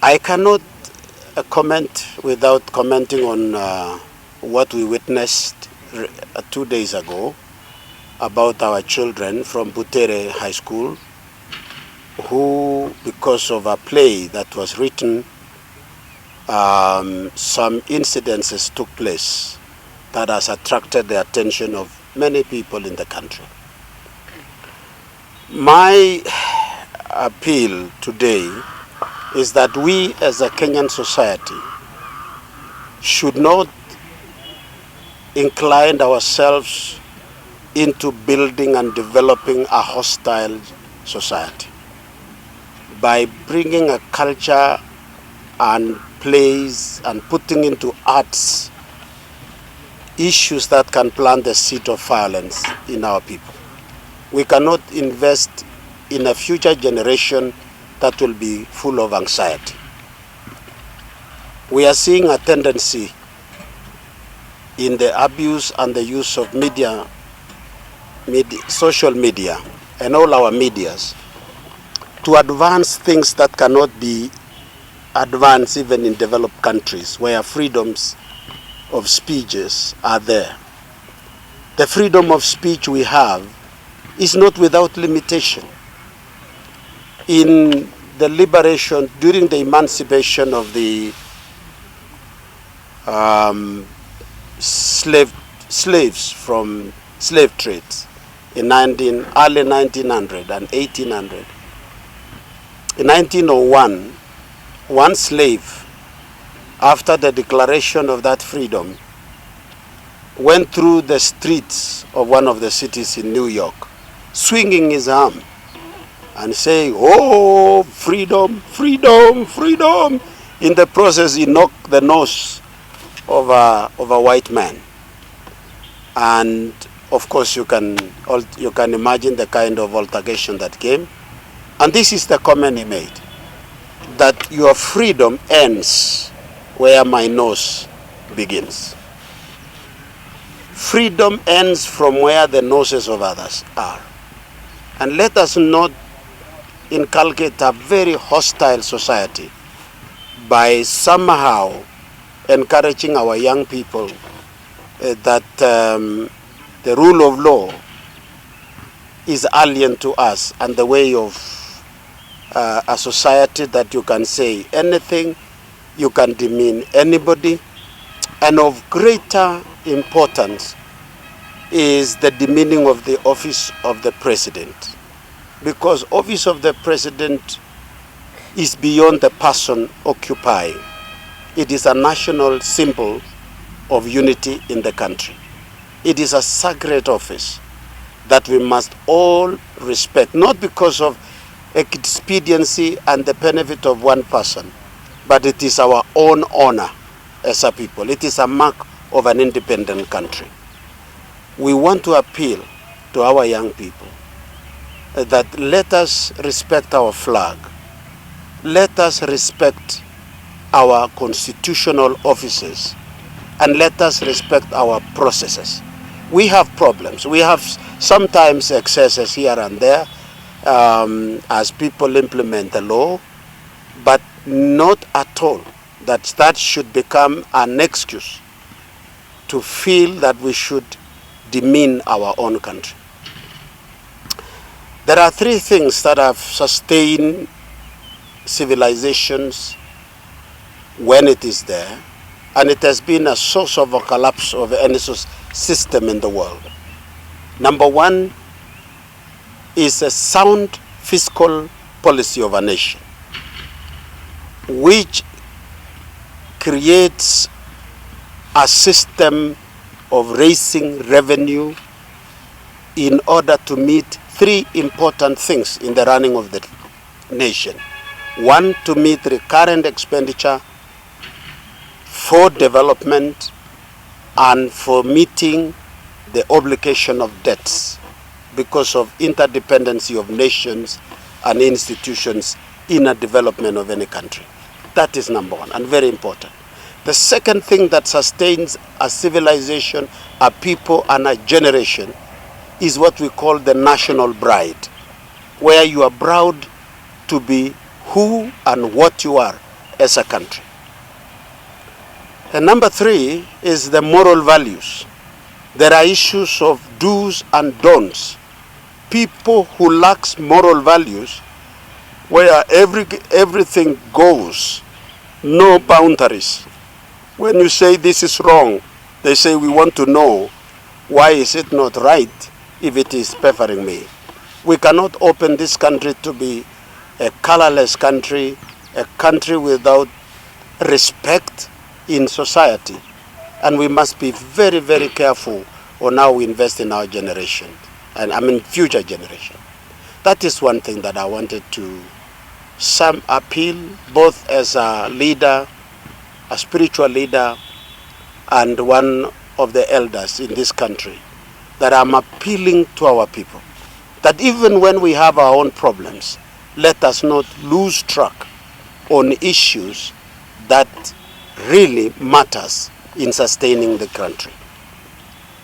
I cannot comment without commenting on what we witnessed 2 days ago about our children from Butere High School who, because of a play that was written, some incidences took place that has attracted the attention of many people in the country. My appeal today is that we as a Kenyan society should not incline ourselves into building and developing a hostile society by bringing a culture and plays and putting into arts issues that can plant the seed of violence in our people. We cannot invest in a future generation that will be full of anxiety. We are seeing a tendency in the abuse and the use of social media and all our medias to advance things that cannot be advanced even in developed countries where freedoms of speeches are there. The freedom of speech we have is not without limitation. In the liberation, during the emancipation of the slaves from slave trades in early 1900 and 1800. In 1901, one slave, after the declaration of that freedom, went through the streets of one of the cities in New York, swinging his arm and saying, "Oh, freedom, freedom, freedom." In the process, he knocked the nose of a white man. And of course, you can imagine the kind of altercation that came. And this is the comment he made, that your freedom ends where my nose begins. Freedom ends from where the noses of others are. And let us not inculcate a very hostile society by somehow encouraging our young people that the rule of law is alien to us, and the way of a society that you can say anything, you can demean anybody. And of greater importance is the demeaning of the office of the president, because office of the president is beyond the person occupying. It is a national symbol of unity in the country. It is a sacred office that we must all respect, not because of expediency and the benefit of one person, but it is our own honor as a people. It is a mark of an independent country. We want to appeal to our young people that let us respect our flag, let us respect our constitutional offices, and let us respect our processes. We have problems. We have sometimes excesses here and there as people implement the law, but not at all that should become an excuse to feel that we should demean our own country. There are three things that have sustained civilizations when it is there, and it has been a source of a collapse of any system in the world. Number one is a sound fiscal policy of a nation, which creates a system of raising revenue in order to meet three important things in the running of the nation. One, to meet recurrent expenditure, for development, and for meeting the obligation of debts because of interdependency of nations and institutions in a development of any country. That is number one, and very important. The second thing that sustains a civilization, a people, and a generation is what we call the national pride, where you are proud to be who and what you are as a country. And number three is the moral values. There are issues of do's and don'ts. People who lack moral values, where everything goes, no boundaries. When you say this is wrong, they say we want to know why is it not right if it is favoring me. We cannot open this country to be a colorless country, a country without respect in society. And we must be very, very careful on how we invest in our generation, and I mean future generation. That is one thing that I wanted to appeal, both as a leader, a spiritual leader, and one of the elders in this country, that I'm appealing to our people, that even when we have our own problems, let us not lose track on issues that really matters in sustaining the country.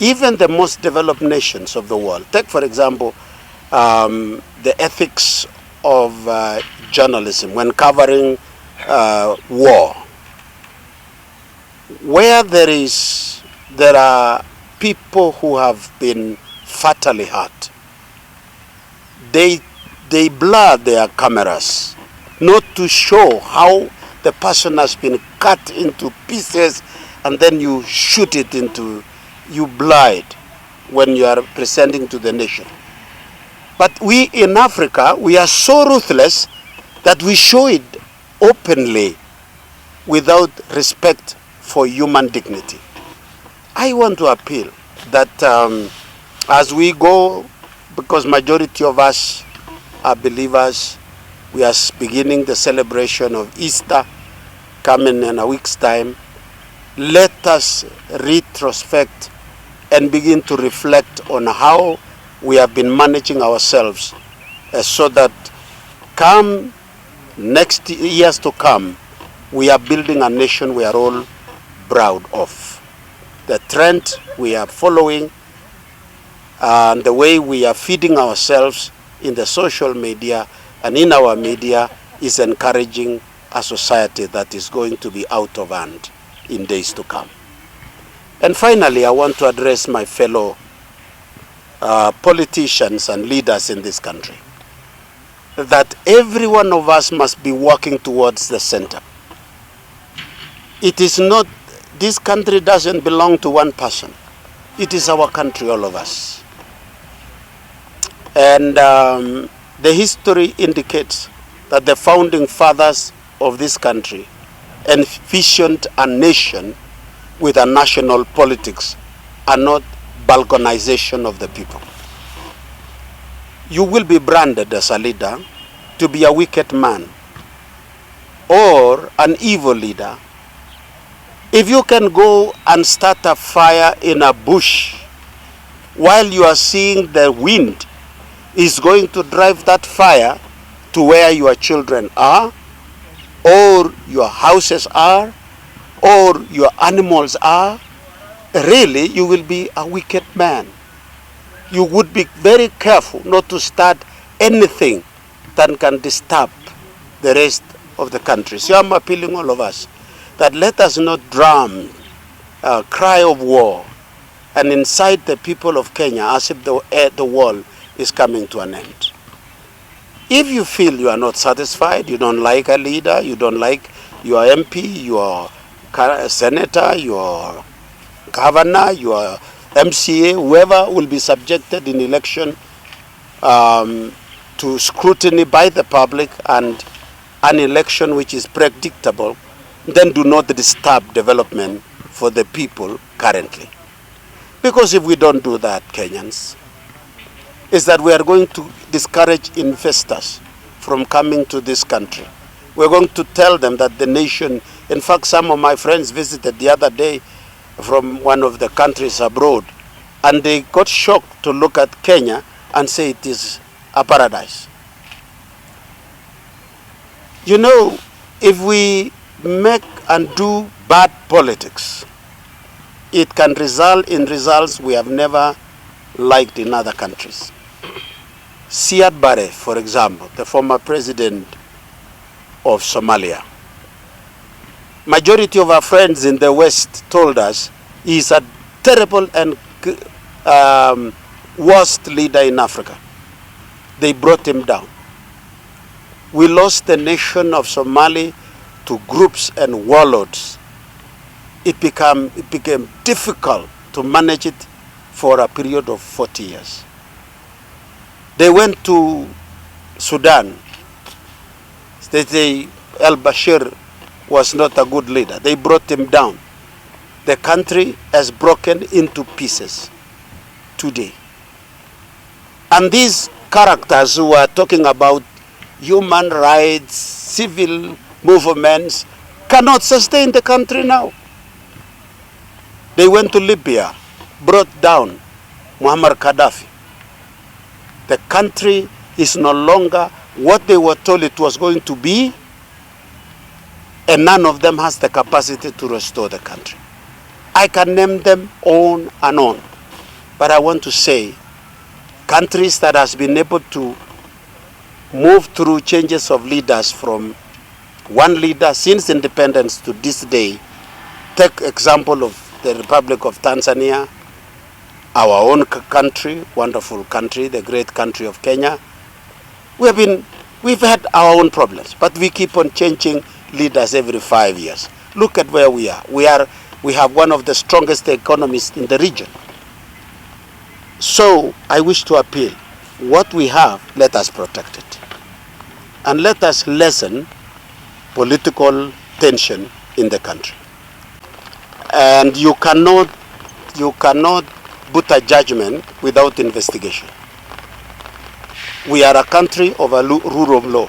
Even the most developed nations of the world, take for example the ethics of journalism when covering war, where there are people who have been fatally hurt. They blur their cameras not to show how the person has been cut into pieces, and then you shoot it into, you blur it when you are presenting to the nation. But we in Africa, we are so ruthless that we show it openly without respect for human dignity. I want to appeal that as we go, because majority of us are believers, we are beginning the celebration of Easter coming in a week's time. Let us retrospect and begin to reflect on how we have been managing ourselves so that come next years to come, we are building a nation we are all proud of. The trend we are following and the way we are feeding ourselves in the social media and in our media is encouraging a society that is going to be out of hand in days to come. And finally, I want to address my fellow politicians and leaders in this country, that every one of us must be working towards the center. It is not, this country doesn't belong to one person. It is our country, all of us. And the history indicates that the founding fathers of this country envisioned a nation with a national politics and not balkanization of the people. You will be branded as a leader to be a wicked man or an evil leader if you can go and start a fire in a bush while you are seeing the wind is going to drive that fire to where your children are, or your houses are, or your animals are. Really, you will be a wicked man. You would be very careful not to start anything that can disturb the rest of the country. So I'm appealing all of us that let us not drum a cry of war and incite the people of Kenya as if the world is coming to an end. If you feel you are not satisfied, you don't like a leader, you don't like your MP, your senator, your governor, your MCA, whoever will be subjected in election to scrutiny by the public and an election which is predictable, then do not disturb development for the people currently. Because if we don't do that, Kenyans, is that we are going to discourage investors from coming to this country. We're going to tell them that the nation, in fact, some of my friends visited the other day from one of the countries abroad, and they got shocked to look at Kenya and say it is a paradise. You know, if we make and do bad politics, it can result in results we have never liked in other countries. Siad Barre, for example, the former president of Somalia, majority of our friends in the West told us he's a terrible and worst leader in Africa. They brought him down. We lost the nation of Somali to groups and warlords. It became difficult to manage it for a period of 40 years. They went to Sudan. They say al-Bashir was not a good leader. They brought him down. The country has broken into pieces today. And these characters who are talking about human rights, civil movements, cannot sustain the country now. They went to Libya, brought down Muammar Gaddafi. The country is no longer what they were told it was going to be, and none of them has the capacity to restore the country. I can name them on and on, but I want to say countries that has been able to move through changes of leaders from one leader since independence to this day. Take example of the Republic of Tanzania, our own country, wonderful country, the great country of Kenya. We've had our own problems, but we keep on changing leaders every 5 years. Look at where we are. We have one of the strongest economies in the region. So I wish to appeal, what we have, let us protect it. And let us lessen political tension in the country. And you cannot put a judgment without investigation. We are a country of a rule of law.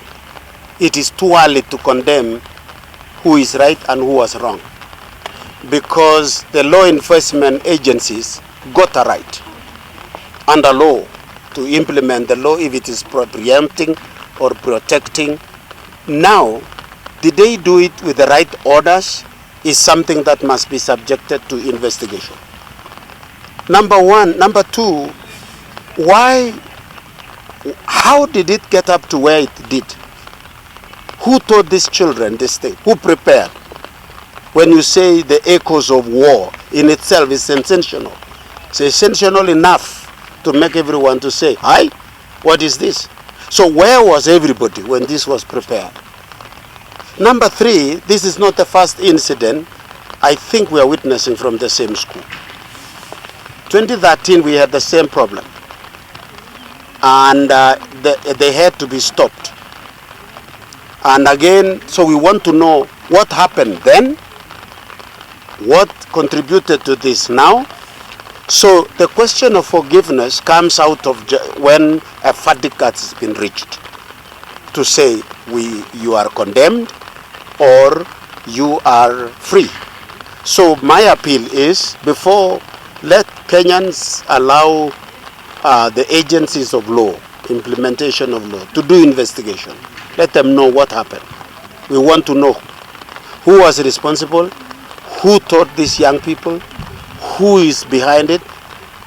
It is too early to condemn who is right and who was wrong, because the law enforcement agencies got a right under law to implement the law if it is preempting or protecting. Now, did they do it with the right orders is something that must be subjected to investigation. Number one. Number two, how did it get up to where it did? Who taught these children this thing? Who prepared? When you say the echoes of war in itself is sensational. It's sensational enough to make everyone to say, hi, what is this? So where was everybody when this was prepared? Number three, this is not the first incident I think we are witnessing from the same school. 2013 we had the same problem, and they had to be stopped. And again, so we want to know what happened then, what contributed to this now. So the question of forgiveness comes out of when a verdict has been reached, to say you are condemned or you are free. So my appeal is, before, let Kenyans allow the agencies of law, implementation of law, to do investigation. Let them know what happened. We want to know who was responsible, who taught these young people, who is behind it,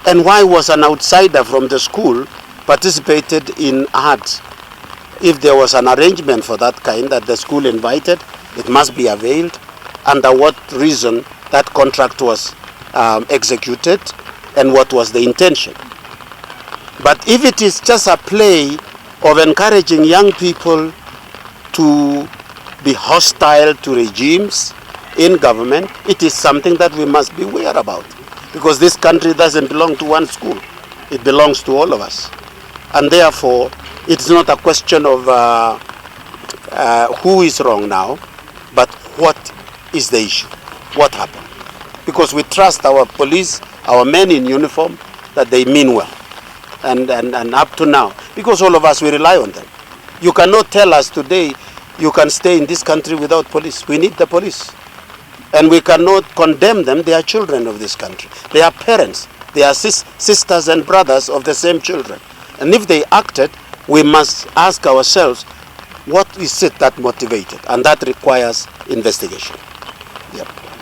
and why was an outsider from the school participated in arts. If there was an arrangement for that kind that the school invited, it must be availed. Under what reason that contract was executed, and what was the intention. But if it is just a play of encouraging young people to be hostile to regimes in government, it is something that we must be aware about. Because this country doesn't belong to one school. It belongs to all of us. And therefore, it's not a question of who is wrong now, but what is the issue? What happened? Because we trust our police, our men in uniform, that they mean well. And up to now, because all of us, we rely on them. You cannot tell us today you can stay in this country without police. We need the police. And we cannot condemn them. They are children of this country. They are parents. They are sisters and brothers of the same children. And if they acted, we must ask ourselves, what is it that motivated? And that requires investigation. Yep.